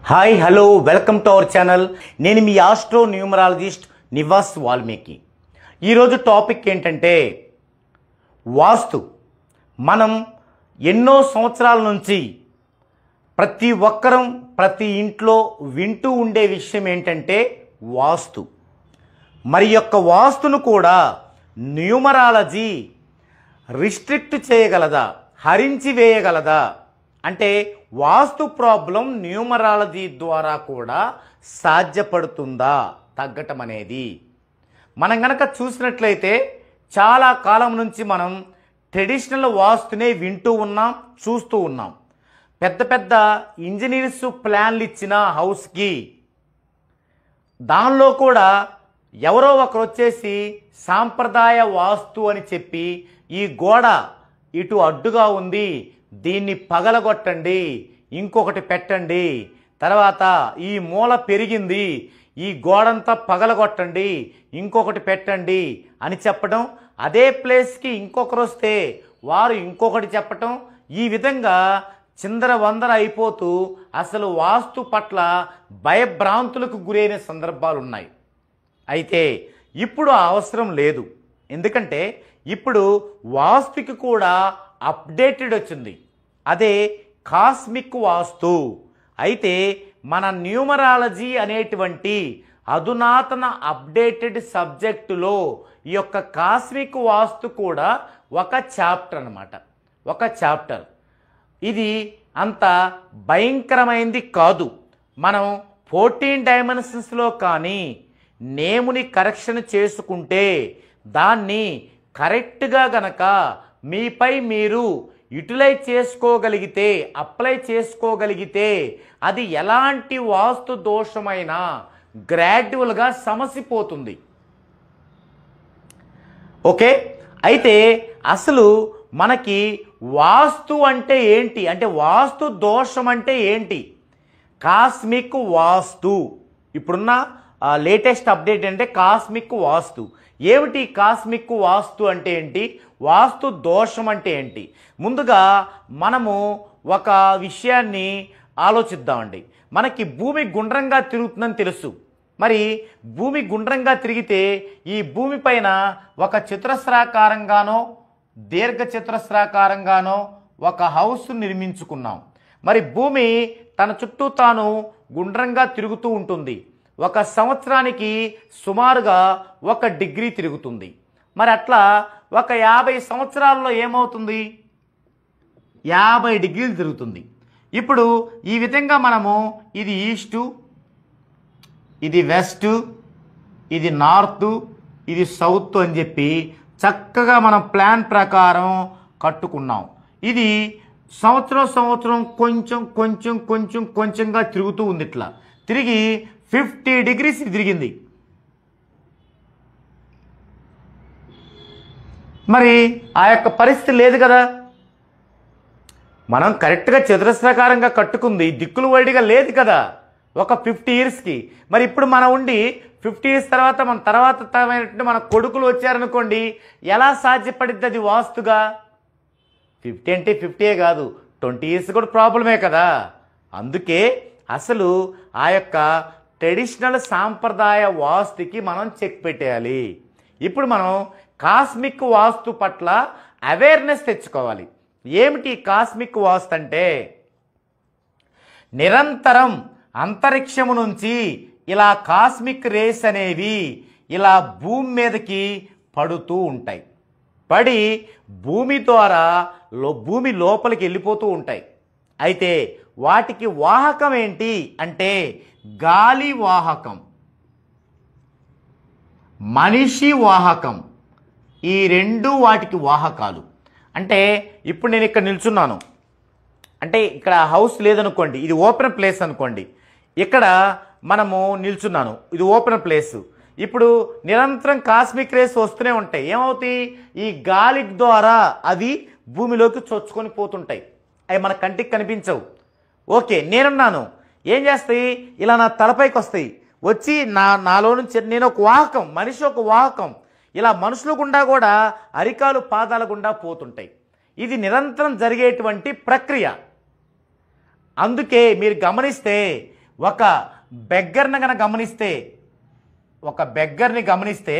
Hi hello welcome to our channel. నేను మీ astro numerologist Nivas Valmiki. ఈరోజు topic ఏంటంటే వాస్తు. మనం ఎన్నో సంవత్సరాల నుంచి ప్రతి ఒక్కరం ప్రతి ఇంట్లో వింటూ ఉండే విషయం ఏంటంటే వాస్తు. మరి యొక్క వాస్తును కూడా న్యూమరాలజీ రిస్ట్రిక్ట్ చేయగలదా, హరించి వేయగలదా? అంటే వాస్తు ప్రాబ్లం న్యూమరాలజీ ద్వారా కూడా సాధ్యపడుతుందా తగ్గటం అనేది? మనం గనక చూసినట్లయితే చాలా కాలం నుంచి మనం ట్రెడిషనల్ వాస్తునే వింటూ ఉన్నాం, చూస్తూ ఉన్నాం. పెద్ద పెద్ద ఇంజనీర్స్ ప్లాన్లు ఇచ్చిన హౌస్కి దానిలో కూడా ఎవరో ఒకరు వచ్చేసి సాంప్రదాయ వాస్తు అని చెప్పి ఈ గోడ ఇటు అడ్డుగా ఉంది, దీన్ని పగలగొట్టండి, ఇంకొకటి పెట్టండి, తర్వాత ఈ మూల పెరిగింది, ఈ గోడంతా పగలగొట్టండి, ఇంకొకటి పెట్టండి అని చెప్పడం, అదే ప్లేస్కి ఇంకొకరు వస్తే వారు ఇంకొకటి చెప్పటం, ఈ విధంగా చిందరవందర అయిపోతూ అసలు వాస్తు పట్ల భయభ్రాంతులకు గురైన సందర్భాలు ఉన్నాయి. అయితే ఇప్పుడు అవసరం లేదు. ఎందుకంటే ఇప్పుడు వాస్తుకి కూడా అప్డేటెడ్ వచ్చింది, అదే కాస్మిక్ వాస్తు. అయితే మన న్యూమరాలజీ అనేటువంటి అధునాతన అప్డేటెడ్ సబ్జెక్టులో ఈ యొక్క కాస్మిక్ వాస్తు కూడా ఒక చాప్టర్ అన్నమాట, ఒక చాప్టర్. ఇది అంత భయంకరమైంది కాదు. మనం 14 డైమెన్షన్స్లో కానీ నేముని కరెక్షన్ చేసుకుంటే, దాన్ని కరెక్ట్గా గనక మీపై మీరు యూటిలైజ్ చేసుకోగలిగితే, అప్లై చేసుకోగలిగితే, అది ఎలాంటి వాస్తు దోషమైనా గ్రాడ్యువల్గా సమసిపోతుంది. ఓకే, అయితే అసలు మనకి వాస్తు అంటే ఏంటి, అంటే వాస్తు దోషం అంటే ఏంటి? కాస్మిక్ వాస్తు ఇప్పుడున్న లేటెస్ట్ అప్డేట్ అంటే కాస్మిక్ వాస్తు. ఏమిటి కాస్మిక్ వాస్తు అంటే ఏంటి, వాస్తు దోషం అంటే ఏంటి? ముందుగా మనము ఒక విషయాన్ని ఆలోచిద్దామండి. మనకి భూమి గుండ్రంగా తిరుగుతుందని తెలుసు. మరి భూమి గుండ్రంగా తిరిగితే ఈ భూమి పైన ఒక చతురస్రాకారంగానో దీర్ఘ చతురస్రాకారంగానో ఒక హౌస్ నిర్మించుకున్నాం. మరి భూమి తన చుట్టూ తాను గుండ్రంగా తిరుగుతూ ఉంటుంది. ఒక సంవత్సరానికి సుమారుగా 1 డిగ్రీ తిరుగుతుంది. మరి అట్లా ఒక 50 సంవత్సరాల్లో ఏమవుతుంది? 50 డిగ్రీలు తిరుగుతుంది. ఇప్పుడు ఈ విధంగా మనము ఇది ఈస్టు, ఇది వెస్టు, ఇది నార్తు, ఇది సౌత్ అని చెప్పి చక్కగా మనం ప్లాన్ ప్రకారం కట్టుకున్నాం. ఇది సంవత్సరం కొంచెం కొంచెం కొంచెం కొంచెంగా తిరుగుతూ ఉంది. ఇట్లా తిరిగి 50 డిగ్రీస్ తిరిగింది. మరి ఆ యొక్క పరిస్థితి లేదు కదా. మనం కరెక్ట్గా చతురస్రాకారంగా కట్టుకుంది, దిక్కులు వైడిగా లేదు కదా ఒక 50 ఇయర్స్కి. మరి ఇప్పుడు మనం ఉండి 50 ఇయర్స్ తర్వాత మన కొడుకులు వచ్చారనుకోండి, ఎలా సాధ్యపడిద్ది అది వాస్తుగా? 50 అంటే 50 కాదు, 20 ఇయర్స్ కూడా ప్రాబ్లమే కదా. అందుకే అసలు ఆ యొక్క ట్రెడిషనల్ సాంప్రదాయ వాస్తుకి మనం చెక్ పెట్టేయాలి. ఇప్పుడు మనం కాస్మిక్ వాస్తు పట్ల అవేర్నెస్ తెచ్చుకోవాలి. ఏమిటి కాస్మిక్ వాస్తు అంటే? నిరంతరం అంతరిక్షము నుంచి ఇలా కాస్మిక్ రేస్ అనేవి ఇలా భూమి మీదకి పడుతూ ఉంటాయి. పడి భూమి ద్వారా భూమి లోపలికి వెళ్ళిపోతూ ఉంటాయి. అయితే వాటికి వాహకం ఏంటి అంటే గాలి వాహకం, మనిషి వాహకం. ఈ రెండు వాటికి వాహకాలు. అంటే ఇప్పుడు నేను ఇక్కడ నిల్చున్నాను అంటే ఇక్కడ హౌస్ లేదనుకోండి, ఇది ఓపెన్ ప్లేస్ అనుకోండి, ఇక్కడ మనము నిల్చున్నాను, ఇది ఓపెన్ ప్లేస్. ఇప్పుడు నిరంతరం కాస్మిక్ రేస్ వస్తూనే ఉంటాయి. ఏమవుతాయి? ఈ గాలి ద్వారా అవి భూమిలోకి చొచ్చుకొని పోతుంటాయి. అవి మన కంటికి కనిపించవు. ఓకే, నేనున్నాను, ఏం చేస్తాయి? ఇలా నా తలపైకి వస్తాయి, వచ్చి నాలో నుంచి నేను ఒక వాహకం, మనిషి ఒక వాహకం. ఇలా మనుషుల గుండా కూడా అరికాలు పాదాల గుండా పోతుంటాయి. ఇది నిరంతరం జరిగేటువంటి ప్రక్రియ. అందుకే మీరు గమనిస్తే ఒక బెగ్గర్ని కనుక గమనిస్తే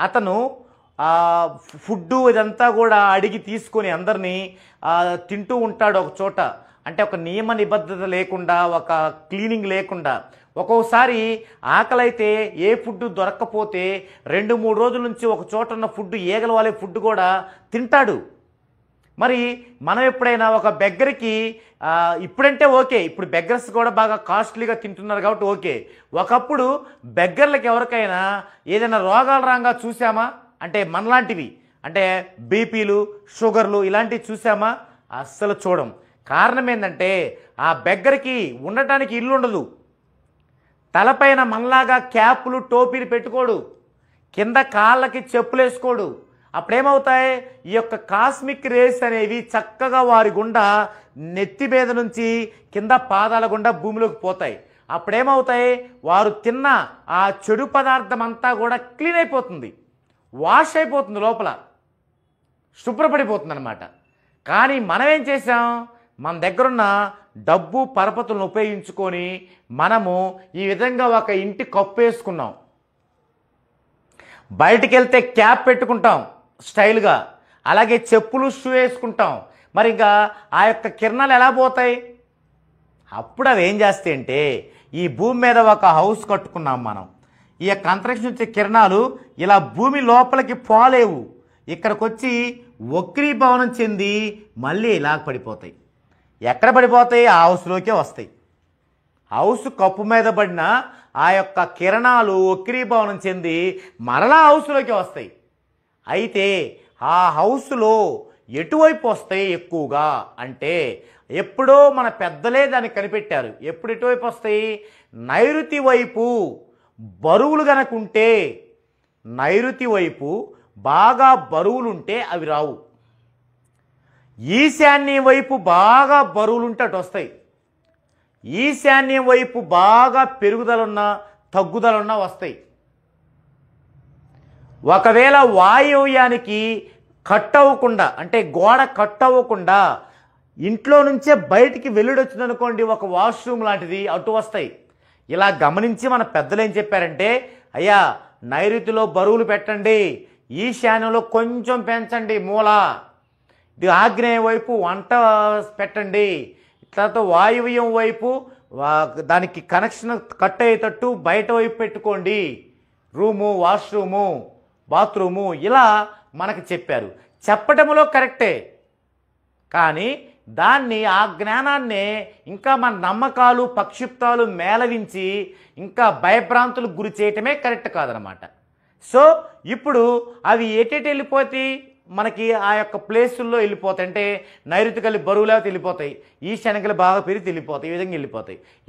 అతను ఫుడ్డు ఇదంతా కూడా అడిగి తీసుకొని అందరినీ తింటూ ఉంటాడు ఒక చోట. అంటే ఒక నియమ నిబద్ధత లేకుండా, ఒక క్లీనింగ్ లేకుండా. ఒక్కోసారి ఆకలి అయితే ఏ ఫుడ్ దొరక్కపోతే 2-3 రోజుల నుంచి ఒక చోట ఉన్న ఫుడ్, ఈగల వాలే ఫుడ్ కూడా తింటాడు. మరి మనం ఎప్పుడైనా ఒక బెగ్గర్కి ఇప్పుడంటే ఓకే, ఇప్పుడు బెగ్గర్స్ కూడా బాగా కాస్ట్లీగా తింటున్నారు కాబట్టి ఓకే. ఒకప్పుడు బెగ్గర్లకు ఎవరికైనా ఏదైనా రోగాలు రాగా చూసామా? అంటే మనలాంటివి, అంటే బీపీలు, షుగర్లు ఇలాంటివి చూసామా? అస్సలు చూడం. కారణం ఏంటంటే ఆ బెగ్గర్కి ఉండటానికి ఇల్లు ఉండదు, తలపైన మనలాగా క్యాపులు టోపీలు పెట్టుకోడు, కింద కాళ్ళకి చెప్పులు వేసుకోడు. అప్పుడేమవుతాయి, ఈ యొక్క కాస్మిక్ రేస్ అనేవి చక్కగా వారి గుండా నెత్తి మీద నుంచి కింద పాదాల గుండా భూమిలోకి పోతాయి. అప్పుడేమవుతాయి, వారు తిన్న ఆ చెడు పదార్థం అంతా కూడా క్లీన్ అయిపోతుంది, వాష్ అయిపోతుంది, లోపల శుభ్రపడిపోతుంది అన్నమాట. కానీ మనం ఏం చేసాం, మన దగ్గరున్న డబ్బు పరపతులను ఉపయోగించుకొని మనము ఈ విధంగా ఒక ఇంటి కప్పు వేసుకున్నాం, బయటికి వెళ్తే క్యాప్ పెట్టుకుంటాం స్టైల్గా, అలాగే చెప్పులు షూ వేసుకుంటాం. మరి ఇంకా ఆ యొక్క కిరణాలు ఎలా పోతాయి? అప్పుడు అవి ఏం చేస్తాయి అంటే, ఈ భూమి మీద ఒక హౌస్ కట్టుకున్నాం మనం, ఈ యొక్క అంతరిక్షం నుంచి కిరణాలు ఇలా భూమి లోపలికి పోలేవు, ఇక్కడికి వచ్చి వక్రీభవనం చెంది మళ్ళీ ఇలా పడిపోతాయి. ఎక్కడ పడిపోతాయి? ఆ హౌస్లోకే వస్తాయి. హౌస్ కప్పు మీద పడిన ఆ యొక్క కిరణాలు వక్రీభవనం చెంది మరలా హౌస్లోకి వస్తాయి. అయితే ఆ హౌస్లో ఎటువైపు వస్తాయి ఎక్కువగా అంటే, ఎప్పుడో మన పెద్దలే దాన్ని కనిపెట్టారు. ఎప్పుడు ఎటువైపు వస్తాయి? నైరుతి వైపు బరువులు గనకుంటే, నైరుతి వైపు బాగా బరువులుంటే అవి రావు. ఈశాన్యం వైపు బాగా బరువులుంటే అటు వస్తాయి. ఈశాన్యం వైపు బాగా పెరుగుదలున్నా తగ్గుదలున్నా వస్తాయి. ఒకవేళ వాయువ్యానికి కట్ అవ్వకుండా, అంటే గోడ కట్ అవ్వకుండా ఇంట్లో నుంచే బయటికి వెళ్ళొచ్చిందనుకోండి, ఒక వాష్రూమ్ లాంటిది, అటు వస్తాయి. ఇలా గమనించి మన పెద్దలు ఏం చెప్పారంటే, అయ్యా నైరుతిలో బరువులు పెట్టండి, ఈశాన్యంలో కొంచెం పెంచండి మూల, ఇది ఆగ్నేయం వైపు వంట పెట్టండి, తర్వాత వాయువ్యం వైపు దానికి కనెక్షన్ కట్ అయ్యేటట్టు బయట వైపు పెట్టుకోండి, రూము, వాష్రూము, బాత్రూము, ఇలా మనకు చెప్పారు. చెప్పటంలో కరెక్టే, కానీ దాన్ని, ఆ జ్ఞానాన్నే ఇంకా మన నమ్మకాలు పక్షిప్తాలు మేళవించి ఇంకా భయభ్రాంతులకు గురి చేయటమే కరెక్ట్ కాదనమాట. సో ఇప్పుడు అవి ఎటెటు వెళ్ళిపోతాయి, మనకి ఆ యొక్క ప్లేసుల్లో వెళ్ళిపోతాయి. అంటే నైరుతికలి బరువులేకపోతే వెళ్ళిపోతాయి, ఈశాన్యకలి బాగా పెరిగి వెళ్ళిపోతాయి, ఈ విధంగా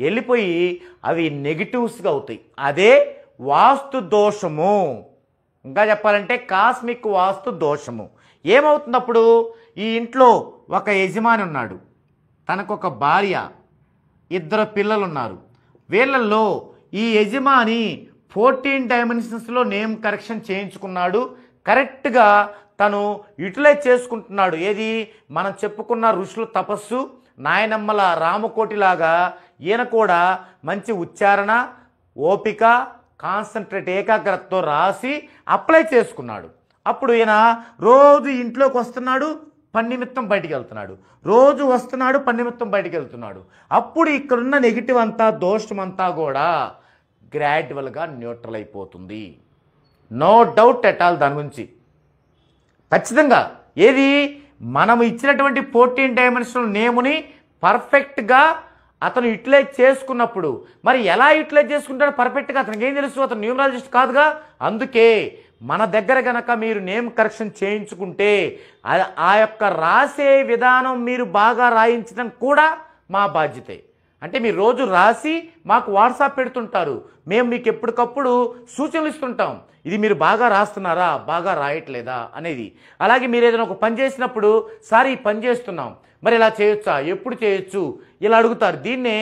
వెళ్ళిపోయి అవి నెగిటివ్స్గా అవుతాయి. అదే వాస్తు దోషము. ఇంకా చెప్పాలంటే కాస్మిక్ వాస్తు దోషము. ఏమవుతున్నప్పుడు, ఈ ఇంట్లో ఒక యజమాని ఉన్నాడు, తనకు ఒక భార్య, 2 పిల్లలు ఉన్నారు. వీళ్ళల్లో ఈ యజమాని 14 డైమెన్షన్స్లో నేమ్ కరెక్షన్ చేయించుకున్నాడు, కరెక్ట్గా తను యూటిలైజ్ చేసుకుంటున్నాడు. ఏది మనం చెప్పుకున్న ఋషుల తపస్సు, నాయనమ్మల రామకోటిలాగా ఈయన కూడా మంచి ఉచ్చారణ, ఓపిక, కాన్సన్ట్రేట్, ఏకాగ్రతతో రాసి అప్లై చేసుకున్నాడు. అప్పుడు ఈయన రోజు ఇంట్లోకి వస్తున్నాడు, పని నిమిత్తం బయటికి వెళ్తున్నాడు, రోజు వస్తున్నాడు, పని నిమిత్తం బయటికి వెళ్తున్నాడు. అప్పుడు ఇక్కడున్న నెగిటివ్ అంతా, దోషం అంతా కూడా గ్రాడ్యువల్గా న్యూట్రల్ అయిపోతుంది. నో డౌట్ ఎట్ ఆల్ దాని గురించి. ఖచ్చితంగా ఏది మనం ఇచ్చినటువంటి 14 డైమెన్షనల్ నేముని పర్ఫెక్ట్గా అతను యూటిలైజ్ చేసుకున్నప్పుడు, మరి ఎలా యూటిలైజ్ చేసుకుంటాడో పర్ఫెక్ట్గా అతనికి ఏం తెలుసు, అతను న్యూమరాలజిస్ట్ కాదుగా. అందుకే మన దగ్గర కనుక మీరు నేమ్ కరెక్షన్ చేయించుకుంటే ఆ యొక్క రాసే విధానం మీరు బాగా రాయించడం కూడా మా బాధ్యతే. అంటే మీరు రోజు రాసి మాకు వాట్సాప్ పెడుతుంటారు, మేము మీకు ఎప్పటికప్పుడు సూచనలు ఇస్తుంటాం, ఇది మీరు బాగా రాస్తున్నారా, బాగా రాయట్లేదా అనేది. అలాగే మీరు ఏదైనా ఒక పని చేసినప్పుడు, సార్ ఈ పని చేస్తున్నాం, మరి ఇలా చేయొచ్చా, ఎప్పుడు చేయొచ్చు, ఇలా అడుగుతారు. దీన్నే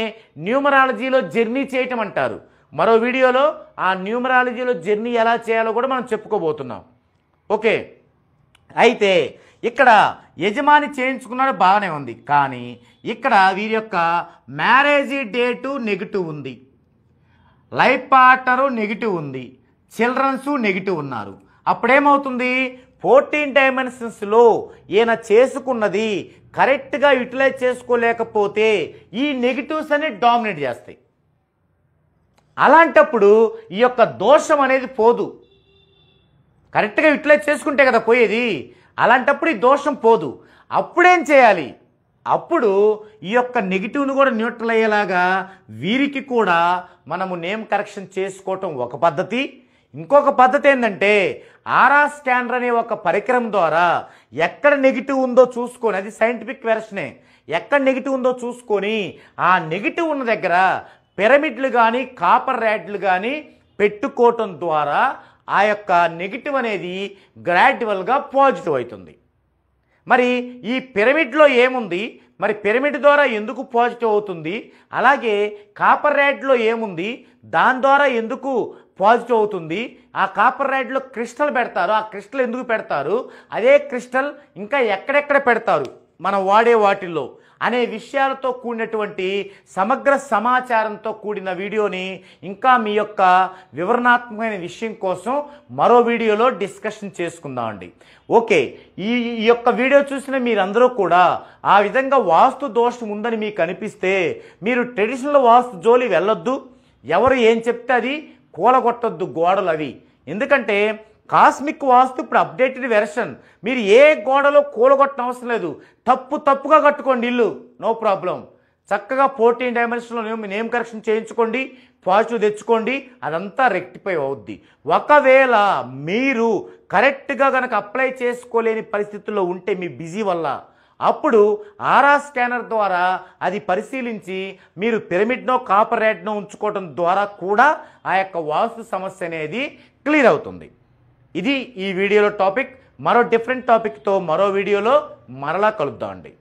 న్యూమరాలజీలో జర్నీ చేయటం అంటారు. మరో వీడియోలో ఆ న్యూమరాలజీలో జర్నీ ఎలా చేయాలో కూడా మనం చెప్పుకోబోతున్నాం. ఓకే, అయితే ఇక్కడ యజమాని చేయించుకున్నాడు, బాగానే ఉంది. కానీ ఇక్కడ వీరి యొక్క మ్యారేజీ డేటు నెగిటివ్ ఉంది. లైఫ్ పార్ట్నరు నెగిటివ్ ఉంది, చిల్డ్రన్స్ నెగిటివ్ ఉన్నారు. అప్పుడేమవుతుంది, 14 డైమెన్షన్స్లో ఈయన చేసుకున్నది కరెక్ట్గా యూటిలైజ్ చేసుకోలేకపోతే ఈ నెగిటివ్స్ అనేవి డామినేట్ చేస్తాయి. అలాంటప్పుడు ఈ యొక్క దోషం అనేది పోదు. కరెక్ట్గా యూటిలైజ్ చేసుకుంటే కదా పోయేది. అలాంటప్పుడు ఈ దోషం పోదు. అప్పుడేం చేయాలి, అప్పుడు ఈ యొక్క నెగిటివ్ను కూడా న్యూట్రల్ అయ్యేలాగా వీరికి కూడా మనము నేమ్ కరెక్షన్ చేసుకోవటం ఒక పద్ధతి. ఇంకొక పద్ధతి ఏంటంటే ఆరా స్కానర్ అనే ఒక పరికరం ద్వారా ఎక్కడ నెగిటివ్ ఉందో చూసుకొని, అది సైంటిఫిక్ వెర్షనే, ఎక్కడ నెగిటివ్ ఉందో చూసుకొని ఆ నెగిటివ్ ఉన్న దగ్గర పిరమిడ్లు కానీ కాపర్ ర్యాడ్లు కానీ పెట్టుకోవటం ద్వారా ఆ యొక్క నెగిటివ్ అనేది గ్రాడ్యువల్గా పాజిటివ్ అవుతుంది. మరి ఈ పిరమిడ్లో ఏముంది, మరి పిరమిడ్ ద్వారా ఎందుకు పాజిటివ్ అవుతుంది, అలాగే కాపర్ ర్యాడ్లో ఏముంది, దాని ద్వారా ఎందుకు పాజిటివ్ అవుతుంది, ఆ కాపర్ ర్యాడ్లో క్రిస్టల్ పెడతారు, ఆ క్రిస్టల్ ఎందుకు పెడతారు, అదే క్రిస్టల్ ఇంకా ఎక్కడెక్కడ పెడతారు మనం వాడే వాటిల్లో అనే విషయాలతో కూడినటువంటి సమగ్ర సమాచారంతో కూడిన వీడియోని ఇంకా మీ యొక్క వివరణాత్మకమైన విషయం కోసం మరో వీడియోలో డిస్కషన్ చేసుకుందామండి. ఓకే, ఈ యొక్క వీడియో చూసిన మీరందరూ కూడా ఆ విధంగా వాస్తు దోషం ఉందని మీకు అనిపిస్తే మీరు ట్రెడిషనల్ వాస్తు జోలి వెళ్ళొద్దు. ఎవరు ఏం చెప్తే అది కూలగొట్టొద్దు గోడలు అవి. ఎందుకంటే కాస్మిక్ వాస్తు ఇప్పుడు అప్డేటెడ్ వెర్షన్. మీరు ఏ గోడలో కూలగొట్టడం అవసరం లేదు. తప్పుగా కట్టుకోండి ఇల్లు, నో ప్రాబ్లం. చక్కగా 14 డైమెన్షన్లో నేమ్ కరెక్షన్ చేయించుకోండి, పాజిటివ్ తెచ్చుకోండి, అదంతా రెక్టిఫై అవుద్ది. ఒకవేళ మీరు కరెక్ట్గా కనుక అప్లై చేసుకోలేని పరిస్థితుల్లో ఉంటే మీ బిజీ వల్ల, అప్పుడు ఆరా స్కానర్ ద్వారా అది పరిశీలించి మీరు పిరమిడ్నో కాపర్ ర్యాడ్నో ఉంచుకోవడం ద్వారా కూడా ఆ యొక్క వాస్తు సమస్య అనేది క్లియర్ అవుతుంది. ఇది ఈ వీడియోలో టాపిక్. మరో డిఫరెంట్ టాపిక్తో మరో వీడియోలో మరలా కలుద్దామండి.